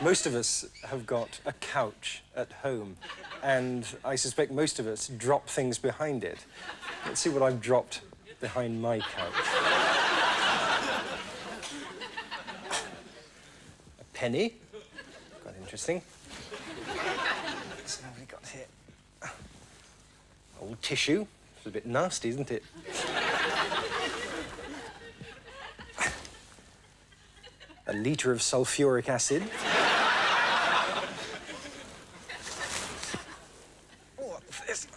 Most of us have got a couch at home, and I suspect most of us drop things behind it. Let's see what I've dropped behind my couch. A penny. Quite interesting. What's we got here? Old tissue. It's a bit nasty, isn't it? A litre of sulfuric acid. What's this?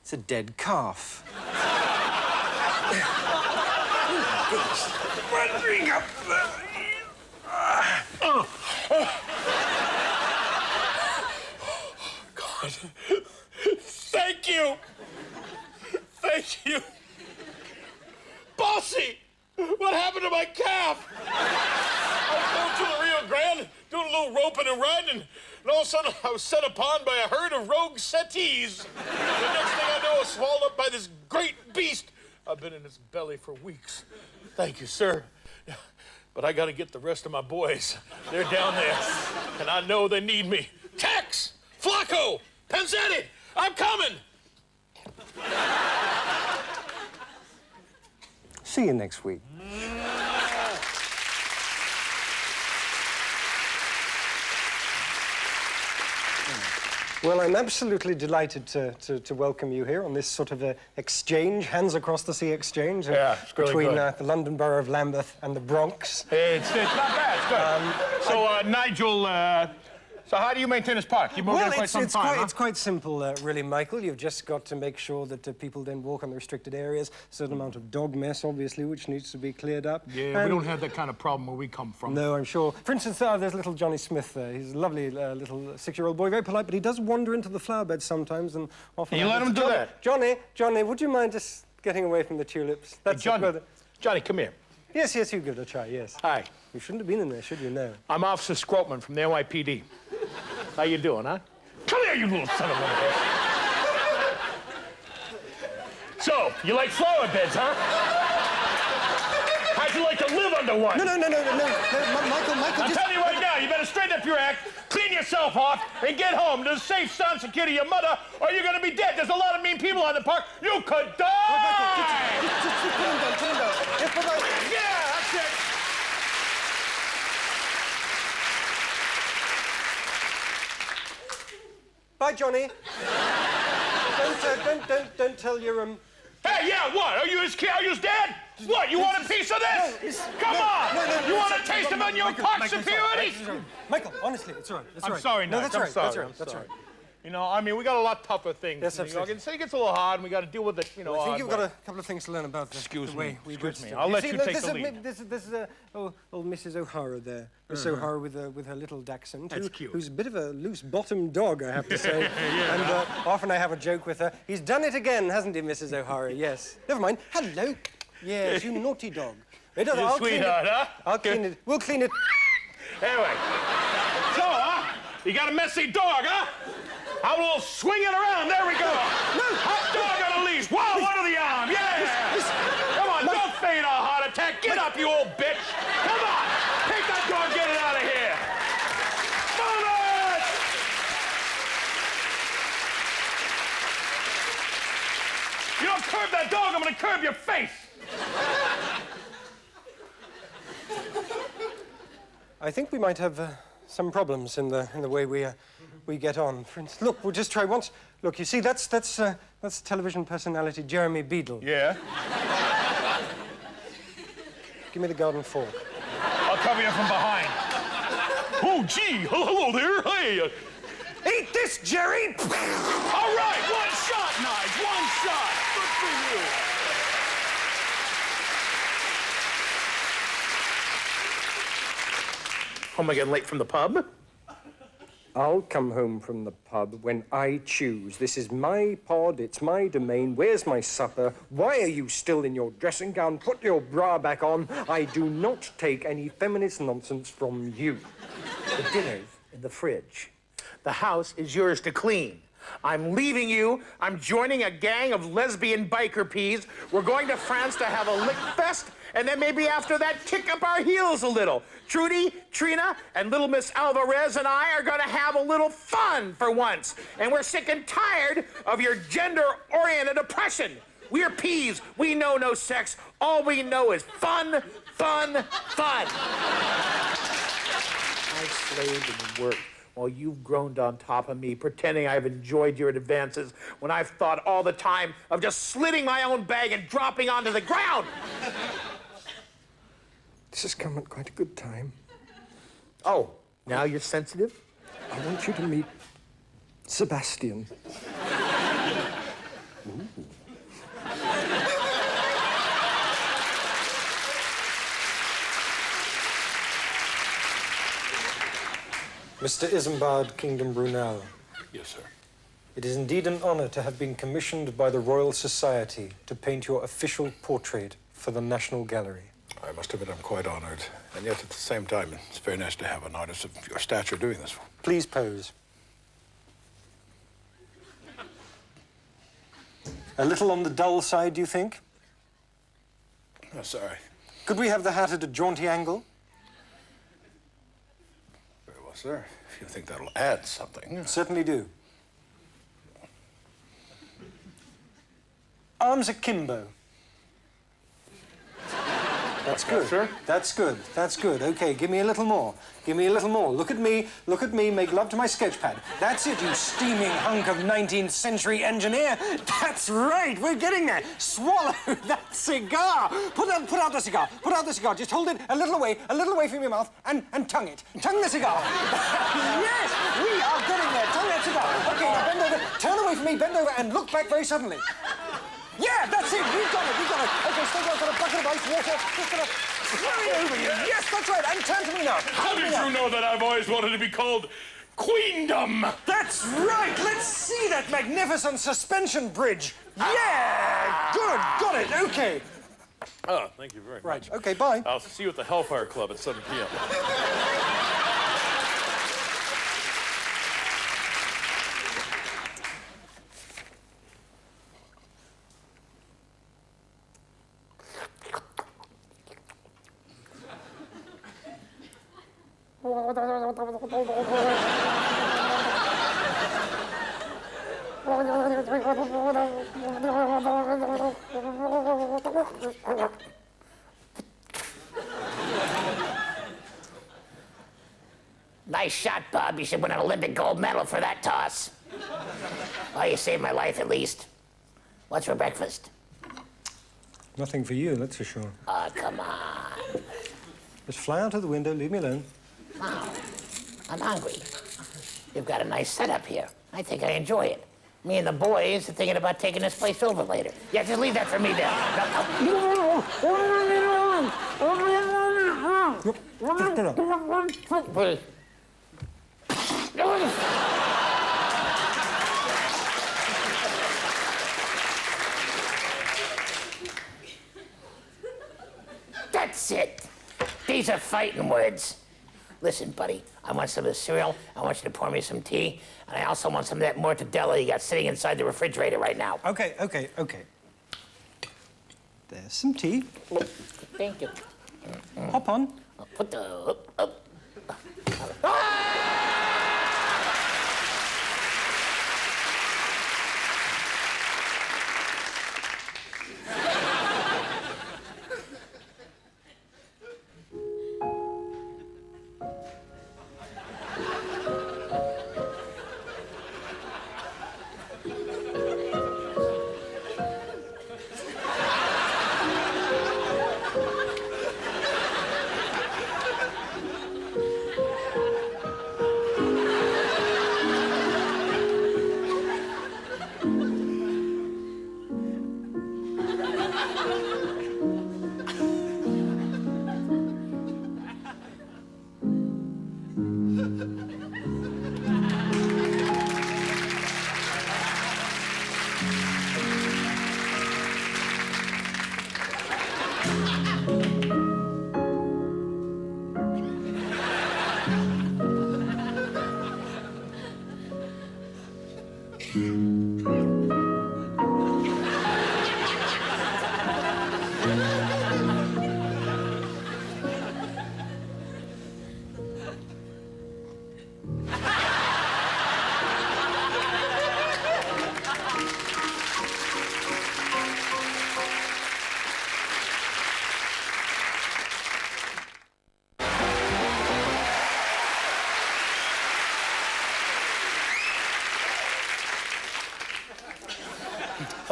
It's a dead calf. God. Thank you. Thank you. Bossy! What happened to my calf? I was going to the Rio Grande, doing a little roping and riding, and all of a sudden I was set upon by a herd of rogue settees. The next thing I know, I was swallowed up by this great beast. I've been in its belly for weeks. Thank you, sir. But I got to get the rest of my boys. They're down there, and I know they need me. Tex! Flacco! Penzetti! I'm coming! See you next week. Well, I'm absolutely delighted to welcome you here on this sort of exchange, hands across the sea exchange it's really between good. The London Borough of Lambeth and the Bronx. It's not bad, it's good. Nigel, so how do you maintain this park? You've moved Well, there quite some time, huh? it's quite simple, really, Michael. You've just got to make sure that people don't walk on the restricted areas. A certain amount of dog mess, obviously, which needs to be cleared up. Yeah, we don't have that kind of problem where we come from. No, I'm sure. For instance, there's little Johnny Smith there. He's a lovely little 6-year-old boy, very polite, but he does wander into the flower beds sometimes, and often... And you let him do that? Johnny, would you mind just getting away from the tulips? Hey, Johnny, come here. Yes, you give it a try, yes. Hi. You shouldn't have been in there, should you? No. I'm Officer Scrotman from the NYPD. How you doing, huh? Come here, you little son of a bitch. So, you like flower beds, huh? How'd you like to live under one? No, Michael, I'm telling you right now, you better straighten up your act, clean yourself off, and get home to the safe, sound security of your mother, or you're gonna be dead. There's a lot of mean people on the park. You could die! Just put him down. Yeah, that's it. Bye, Johnny. Don't tell your, Hey, yeah, what? Are you his kid? Are you his dad? What, you want a piece of this? Come on! You want a taste of your park superiority? Michael, honestly, it's all right. I'm sorry, no, Nige. that's I'm right. sorry. You know, I mean, we got a lot tougher things. Yes, in New York. absolutely. It gets a little hard, and we got to deal with it, you know. I think you've got a couple of things to learn about the way we do Excuse me. stuff. I'll let you look, take the lead. This is old Mrs. O'Hara there. Miss O'Hara with her little dachshund. That's cute. Who's a bit of a loose-bottomed dog, I have to say. And often I have a joke with her. He's done it again, hasn't he, Mrs. O'Hara? Yes. Never mind. Hello. Yes, you naughty dog. You sweetheart, huh? I'll clean it. We'll clean it. Anyway. So, you got a messy dog, huh? How a little swing it around. There we go. No. Hot dog on a leash. Wow, under the arm. Yeah. Come on, don't feign a heart attack. Get up, you old bitch. Come on. Take that dog, get it out of here. Move it! You don't curb that dog, I'm going to curb your face. I think we might have some problems in the way we get on. For instance, look, we'll just try once. Look, you see, that's television personality Jeremy Beadle. Yeah? Give me the garden fork. I'll cover you from behind. Oh, gee. Hello there. Hey. Eat this, Jerry! All right, one shot, Nige. One shot. Good for you. Oh, am I getting late from the pub? I'll come home from the pub when I choose. This is my pod, it's my domain. Where's my supper? Why are you still in your dressing gown? Put your bra back on. I do not take any feminist nonsense from you. The dinner's in the fridge. The house is yours to clean. I'm leaving you. I'm joining a gang of lesbian biker peas. We're going to France to have a lick fest, and then maybe after that, kick up our heels a little. Trudy, Trina, and little Miss Alvarez and I are gonna have a little fun for once. And we're sick and tired of your gender-oriented oppression. We're peas. We know no sex. All we know is fun, fun, fun. I've slaved and worked while you've groaned on top of me, pretending I've enjoyed your advances when I've thought all the time of just slitting my own bag and dropping onto the ground. This has come at quite a good time. Oh, now you're sensitive? I want you to meet Sebastian. Ooh. Mr. Isambard Kingdom Brunel. Yes, sir. It is indeed an honor to have been commissioned by the Royal Society to paint your official portrait for the National Gallery. I must admit I'm quite honored. And yet, at the same time, it's very nice to have an artist of your stature doing this. Please pose. A little on the dull side, do you think? Oh, sorry. Could we have the hat at a jaunty angle? Very well, sir. If you think that'll add something. Certainly do. Arms akimbo. That's good. Sir? That's good. That's good. Okay, give me a little more. Give me a little more. Look at me. Look at me. Make love to my sketch pad. That's it, you steaming hunk of 19th century engineer. That's right. We're getting there. Swallow that cigar. Put out the cigar. Put out the cigar. Just hold it a little away from your mouth and tongue it. Tongue the cigar. Yes, we are getting there. Tongue that cigar. Okay, now bend over. Turn away from me. Bend over and look back very suddenly. Yeah, that's it. We've got it. We've got it. Okay, stay down. Got a bucket of ice water. Just gonna slide over you. Yes, that's right. And turn to me now. How did you know that I've always wanted to be called Queendom? That's right. Let's see that magnificent suspension bridge. Yeah, good. Got it. Okay. Oh, thank you very much. Right. Okay, bye. I'll see you at the Hellfire Club at 7 p.m. Nice shot, Bob. You should win an Olympic gold medal for that toss. Oh, you saved my life, at least. What's for breakfast? Nothing for you, that's for sure. Oh, come on. Just fly out of the window. Leave me alone. Oh, I'm hungry. You've got a nice setup here. I think I enjoy it. Me and the boys are thinking about taking this place over later. Yeah, just leave that for me there. That's it. These are fighting words. Listen, buddy, I want some of the cereal, I want you to pour me some tea, and I also want some of that mortadella you got sitting inside the refrigerator right now. Okay. There's some tea. Thank you. Hop on. Put the...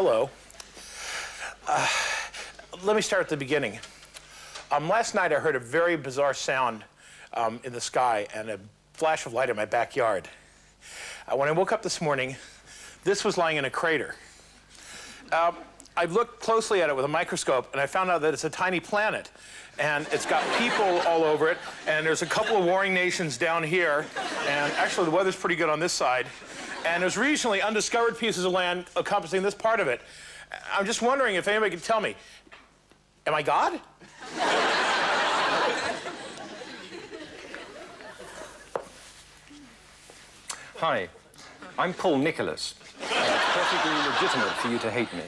Hello. Let me start at the beginning. Last night I heard a very bizarre sound in the sky and a flash of light in my backyard. When I woke up this morning, this was lying in a crater. I looked closely at it with a microscope and I found out that it's a tiny planet. And it's got people all over it, and there's a couple of warring nations down here, and actually the weather's pretty good on this side. And there's regionally undiscovered pieces of land encompassing this part of it. I'm just wondering if anybody can tell me, am I God? Hi, I'm Paul Nicholas. It's perfectly legitimate for you to hate me.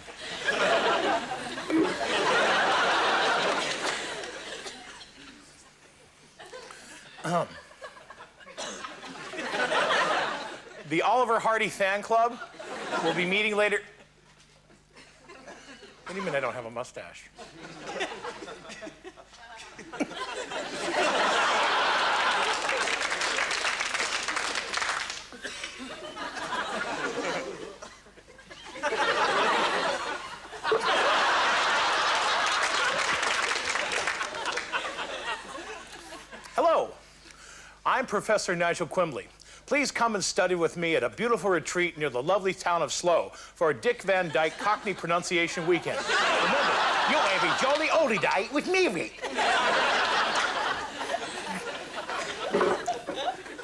The Oliver Hardy fan club will be meeting later. What do you mean I don't have a mustache? Hello, I'm Professor Nigel Quimbley. Please come and study with me at a beautiful retreat near the lovely town of Slough for a Dick Van Dyke Cockney pronunciation weekend. Remember, you'll have a jolly oldie day with me, Rick.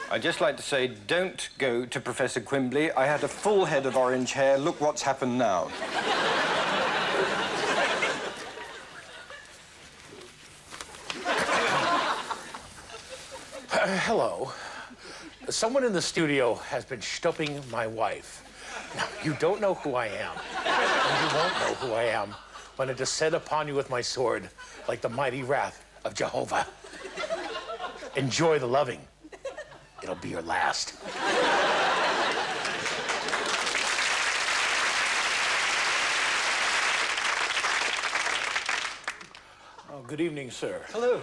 I'd just like to say, don't go to Professor Quimbley. I had a full head of orange hair. Look what's happened now. Hello. Someone in the studio has been stopping my wife. Now, you don't know who I am. And you won't know who I am when I descend upon you with my sword like the mighty wrath of Jehovah. Enjoy the loving. It'll be your last. Oh, good evening, sir. Hello.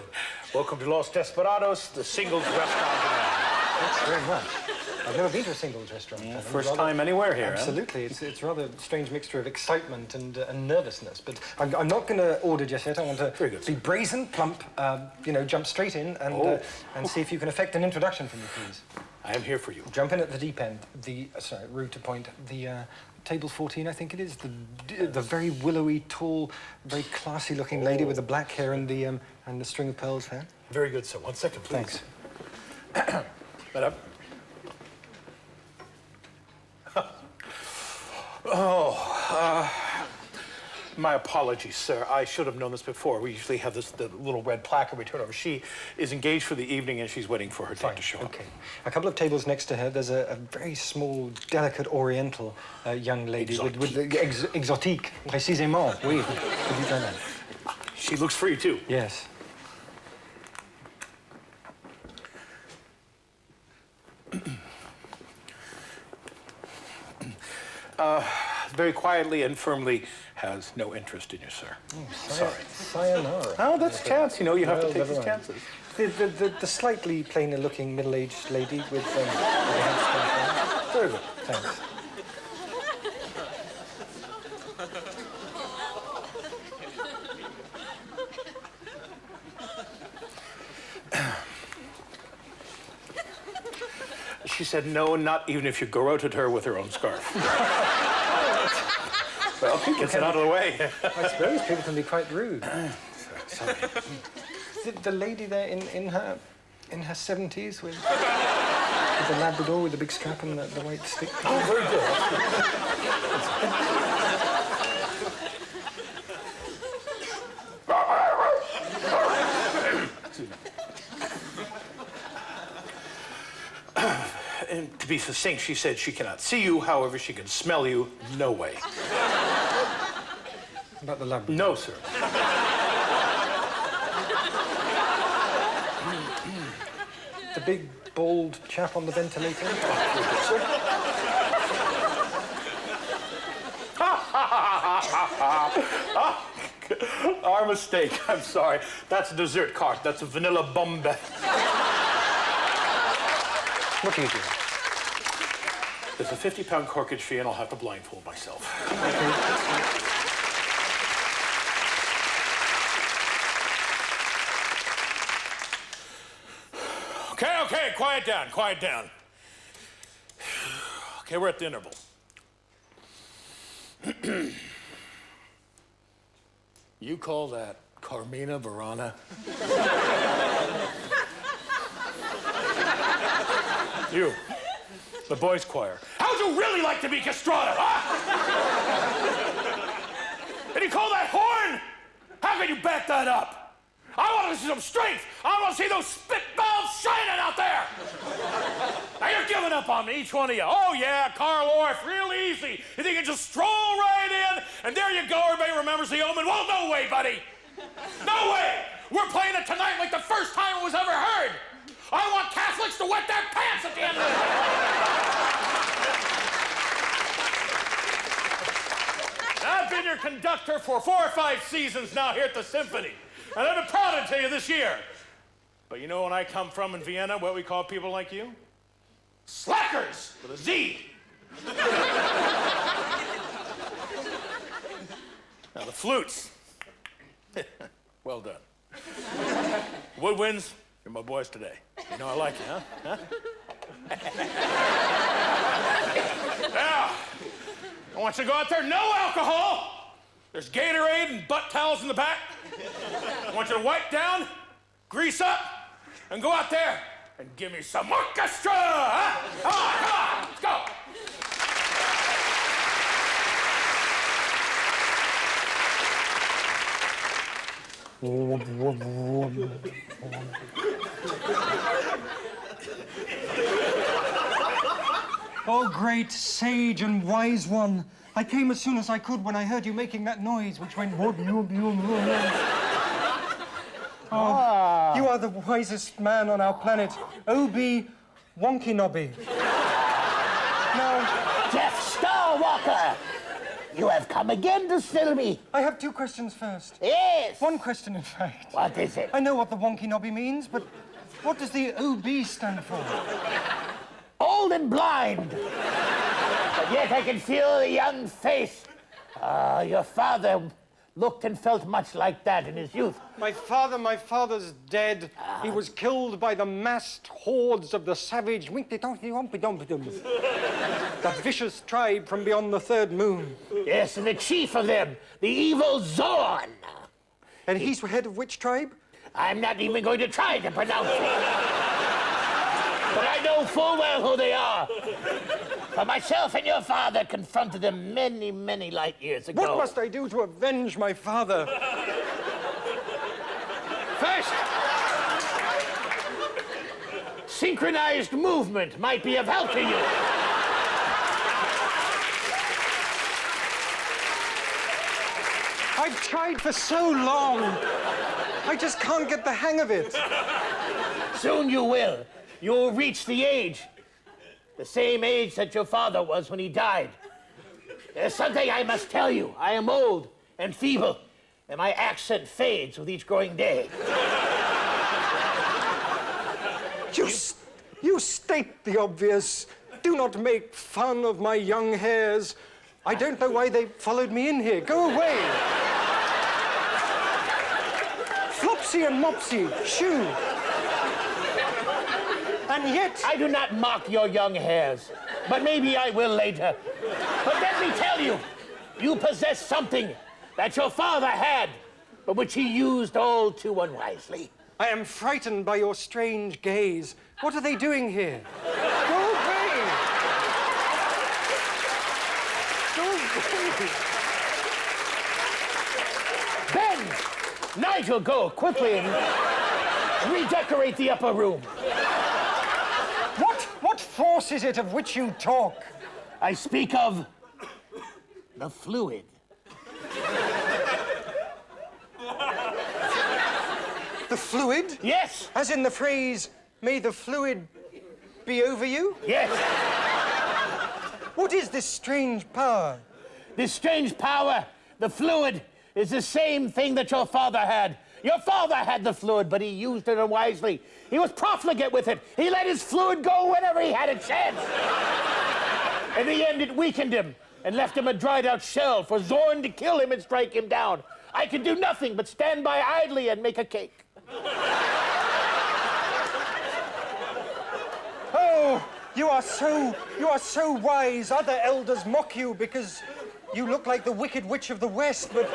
Welcome to Los Desperados, the singles restaurant. Thanks very much. I've never been to a singles restaurant. First time anywhere here, Absolutely. It's rather a strange mixture of excitement and nervousness. But I'm not going to order just yet. I want to be brazen, plump, jump straight in and see if you can effect an introduction for me, please. I am here for you. Jump in at the deep end. Route to point. The table 14, I think it is. The very willowy, tall, very classy-looking lady with the black hair and the string of pearls hair. Very good, sir. 1 second, please. Thanks. Madam. My apologies, sir. I should have known this before. We usually have the little red placard we turn over. She is engaged for the evening and she's waiting for her date to show up. Okay. A couple of tables next to her, there's a very small, delicate Oriental young lady with the exotique, précisément. Oui. Could you try that? She looks free too. Yes. Very quietly and firmly has no interest in you, sir. Oh, sorry. Sayonara. Oh, that's a chance. You know, you have to take never these mind. chances. The slightly plainer-looking middle-aged lady with the handsome. Very good. Thanks. She said no, not even if you garroted her with her own scarf. Well, gets it out of the way. I suppose people can be quite rude. Sorry. The lady there in her 70s with the Labrador with the big strap and the white stick. Oh, very good. And to be succinct, she said she cannot see you, however, she can smell you. No way. About the Labrador? No, sir. The big, bald chap on the ventilator? Our mistake. I'm sorry. That's a dessert cart. That's a vanilla bombe. What are you doing? There's a 50-pound corkage fee, and I'll have to blindfold myself. Okay, quiet down. Okay, we're at the interval. You call that Carmina Burana? You, the boys' choir. How'd you really like to be castrata, huh? And you call that horn? How can you back that up? I want to see some strength. I want to see those spitballs shining out there. Now you're giving up on me, each one of you. Oh yeah, Carl Orff, real easy. You think you can just stroll right in, and there you go, everybody remembers the omen. Well, no way, buddy. No way. We're playing it tonight like the first time it was ever heard. I want Catholics to wet their pants at the end of it. I've been your conductor for 4 or 5 seasons now here at the Symphony. And I've been proud to tell you this year. But you know when I come from in Vienna, what we call people like you? Slackers, with a Z. Now the flutes. Well done. Woodwinds, you're my boys today. You know I like you, huh? Now, I want you to go out there, no alcohol. There's Gatorade and butt towels in the back. I want you to wipe down, grease up, and go out there and give me some orchestra, huh? Come on, let's go. Oh, great sage and wise one. I came as soon as I could when I heard you making that noise, which went... Oh, you are the wisest man on our planet. O.B. Wonky Nobby. Now... Jeff Starwalker! You have come again to still me. I have 2 questions first. Yes. 1 question, in fact. What is it? I know what the Wonky Nobby means, but what does the O.B. stand for? Old and blind. But yet I can feel the young face. Your father looked and felt much like that in his youth. My father's dead. He was killed by the massed hordes of the savage that vicious tribe from beyond the 3rd moon. Yes, and the chief of them, the evil Zorn. And he's head of which tribe? I'm not even going to try to pronounce it. But I know full well who they are. For myself and your father confronted them many, many light years ago. What must I do to avenge my father? First, synchronized movement might be of help to you. I've tried for so long. I just can't get the hang of it. Soon you will. You'll reach the age. The same age that your father was when he died. There's something I must tell you. I am old and feeble, and my accent fades with each growing day. You state the obvious. Do not make fun of my young hairs. I don't know why they followed me in here. Go away. Flopsy and Mopsy, shoo. And yet... I do not mock your young hairs, but maybe I will later. But let me tell you, you possess something that your father had, but which he used all too unwisely. I am frightened by your strange gaze. What are they doing here? Go away! Go away! Ben! Nigel, go quickly and redecorate the upper room. What force is it of which you talk? I speak of the fluid. The fluid? Yes. As in the phrase, may the fluid be over you? Yes. What is this strange power? This strange power, the fluid, is the same thing that your father had. Your father had the fluid, but he used it unwisely. He was profligate with it. He let his fluid go whenever he had a chance. In the end, it weakened him and left him a dried-out shell for Zorn to kill him and strike him down. I could do nothing but stand by idly and make a cake. Oh, you are so wise. Other elders mock you because you look like the Wicked Witch of the West, but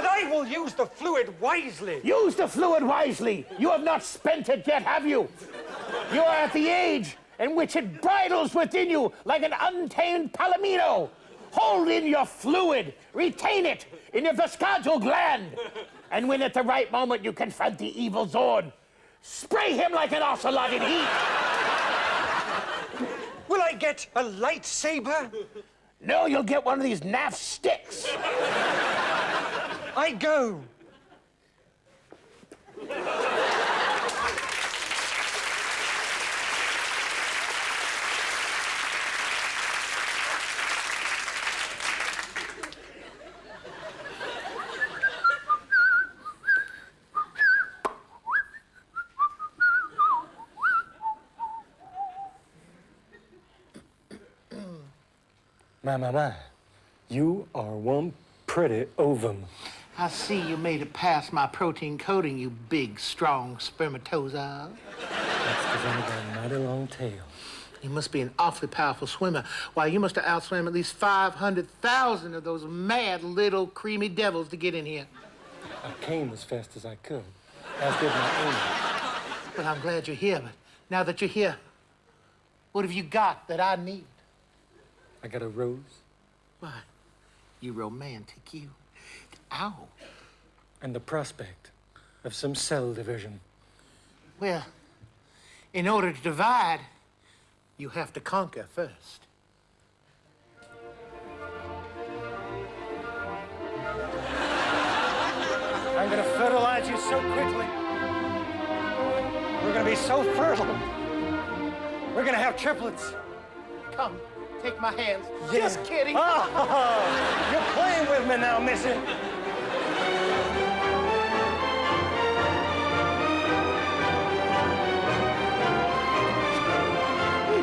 I will use the fluid wisely. Use the fluid wisely. You have not spent it yet, have you? You are at the age in which it bridles within you like an untamed palomino. Hold in your fluid, retain it in your vesical gland, and when at the right moment you confront the evil Zorn, spray him like an ocelot in heat. Will I get a lightsaber? No, you'll get one of these naff sticks. I go. My. You are one pretty ovum. I see you made it past my protein coating, you big, strong spermatozoa. That's because I got a mighty long tail. You must be an awfully powerful swimmer. Why, you must have outswam at least 500,000 of those mad little creamy devils to get in here. I came as fast as I could, as did my owner. But I'm glad you're here. But now that you're here, what have you got that I need? I got a rose. Why, you romantic, you. Ow. And the prospect of some cell division. Well, in order to divide, you have to conquer first. I'm gonna fertilize you so quickly. We're gonna be so fertile. We're gonna have triplets. Come, take my hands. Yeah. Just kidding. Oh, you're playing with me now, missy.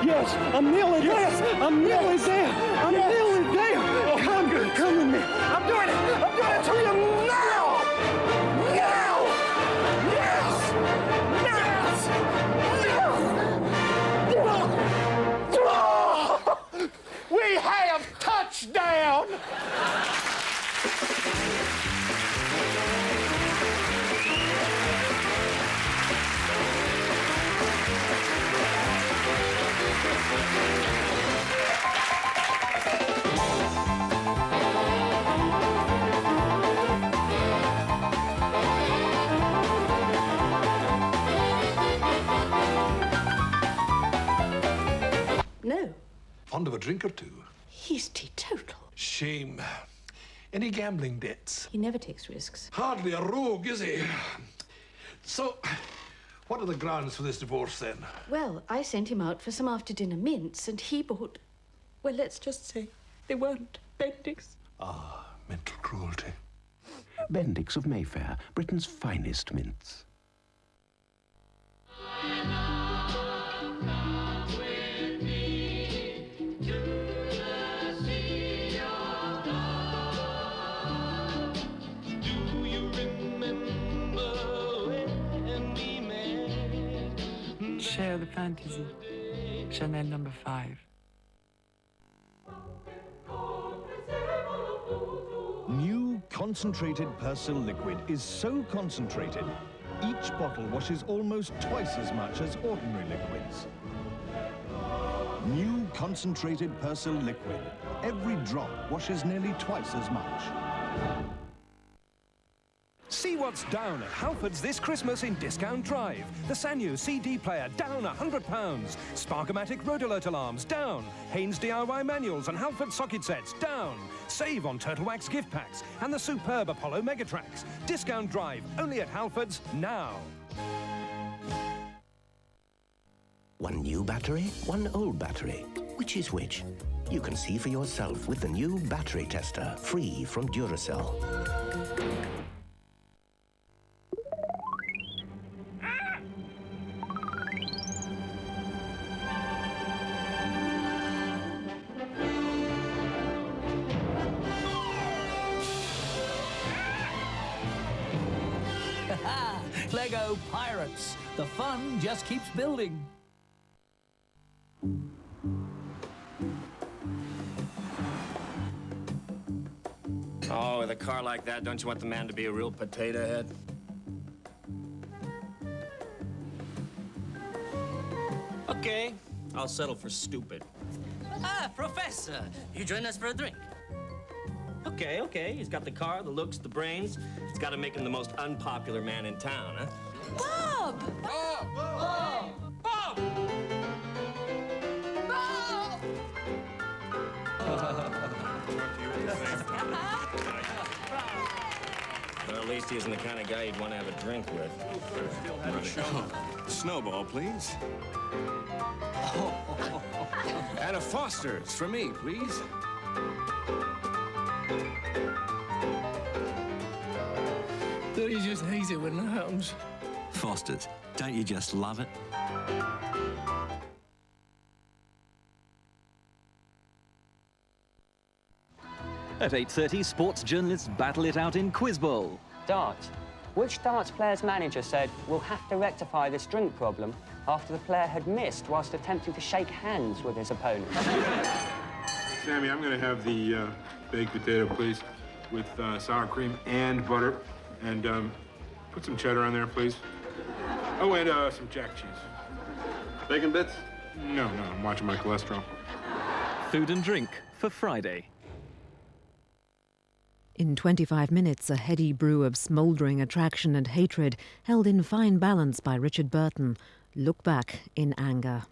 Yes, I'm nearly there. Yes. I'm nearly there. I'm nearly there. Come with me. I'm doing it to you now! Now! Yes! Yes! We have touchdown! No, Fond of a drink or two? he's teetotal. Shame. Any gambling debts? He never takes risks. Hardly a rogue, is he? So, what are the grounds for this divorce, then? Well, I sent him out for some after-dinner mints, and he bought... Well, let's just say they weren't Bendix. Ah, mental cruelty. Bendix of Mayfair, Britain's finest mints. Share the fantasy. Chanel number 5. New concentrated Persil liquid is so concentrated, each bottle washes almost twice as much as ordinary liquids. New concentrated Persil liquid. Every drop washes nearly twice as much. See what's down at Halfords this Christmas in Discount Drive. The Sanyo CD player down £100. Sparkomatic road alert alarms down. Haynes DIY manuals and Halford socket sets down. Save on Turtle Wax gift packs and the superb Apollo Megatracks. Discount Drive only at Halfords now. One new battery, one old battery. Which is which? You can see for yourself with the new battery tester, free from Duracell. Plego Pirates. The fun just keeps building. Oh, with a car like that, don't you want the man to be a real potato head? Okay, I'll settle for stupid. Ah, Professor, you join us for a drink. Okay, okay. He's got the car, the looks, the brains. It's got to make him the most unpopular man in town, huh? Bob! Bob! Bob! Bob! Well, at least he isn't the kind of guy you'd want to have a drink with. Snowball, please. And a Foster's for me, please. Don't you just hate it when that happens? Foster's, don't you just love it? At 8:30, sports journalists battle it out in Quiz Bowl. Darts. Which darts player's manager said, "We'll have to rectify this drink problem," after the player had missed whilst attempting to shake hands with his opponent? Sammy, I'm going to have the baked potato, please, with sour cream and butter. And put some cheddar on there, please. Oh, and some jack cheese. Bacon bits? No, I'm watching my cholesterol. Food and drink for Friday. In 25 minutes, a heady brew of smouldering attraction and hatred held in fine balance by Richard Burton. Look back in anger.